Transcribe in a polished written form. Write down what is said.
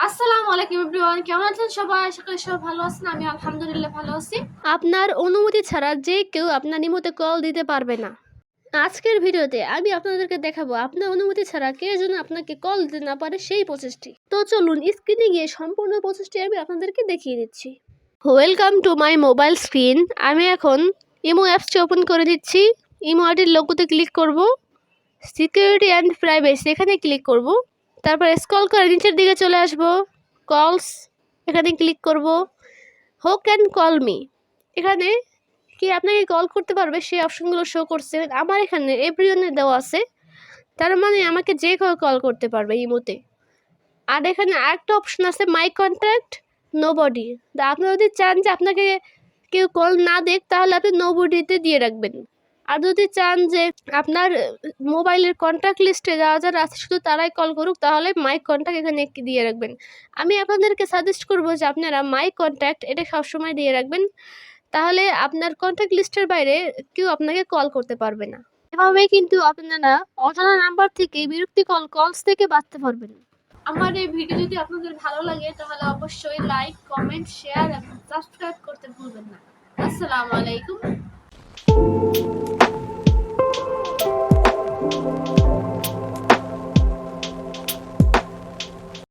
আসসালামু আলাইকুম এভরিওয়ান, কেমন আছেন সবাই? আশা করি সবাই ভালো আছেন। আমি আলহামদুলিল্লাহ ভালো আছি। আপনার অনুমতি ছাড়া যে কেউ আপনার নিমতে কল দিতে পারবে না। আজকের ভিডিওতে আমি আপনাদেরকে দেখাবো আপনার অনুমতি ছাড়া কে যেন আপনাকে কল দিতে না পারে সেই প্রসেসটি। তো চলুন স্ক্রিনে গিয়ে সম্পূর্ণ প্রসেসটি আমি আপনাদেরকে দেখিয়ে দিচ্ছি। Welcome to my mobile screen. আমি এখন ইমো অ্যাপসটি ওপেন করে দিচ্ছি। ইমো আইডির লোগোতে ক্লিক করব, সিকিউরিটি অ্যান্ড প্রাইভেসি এখানে ক্লিক করব। তারপর স্ক্রল করে নিচের দিকে চলে আসব, কলস এখানে ক্লিক করব। হু ক্যান কল মি, এখানে কি আপনাকে কল করতে পারবে সেই অপশনগুলো শো করছে। আমার এখানে এভরিওয়ানে দেওয়া আছে, তার মানে আমাকে যে কেউ কল করতে পারবে ইমোতে। আর এখানে আরেকটা অপশন আছে মাই কন্ট্যাক্ট নোবডি। আপনি যদি চান যে আপনাকে কেউ কল না দেখ তাহলে আপনি নোবডিতে দিয়ে রাখবেন। আর যদি চান যে আপনার মোবাইলের কন্ট্যাক্ট লিস্টে যারা যারা আছে শুধু তারাই কল করুক তাহলে মাই কন্ট্যাক্ট এখানে দিয়ে রাখবেন। আমি আপনাদেরকে সাজেস্ট করবো যে আপনারা মাই কন্ট্যাক্ট এটা সবসময় দিয়ে রাখবেন, তাহলে আপনার কন্ট্যাক্ট লিস্টের বাইরে কেউ আপনাকে কল করতে পারবে না। এভাবে কিন্তু আপনারা অজানা নাম্বার থেকে বিরক্তিকর কলস থেকে বাঁচতে পারবেন। আমার এই ভিডিও যদি আপনাদের ভালো লাগে তাহলে অবশ্যই লাইক, কমেন্ট, শেয়ার এবং সাবস্ক্রাইব করতে ভুলবেন না। আসসালামু আলাইকুম।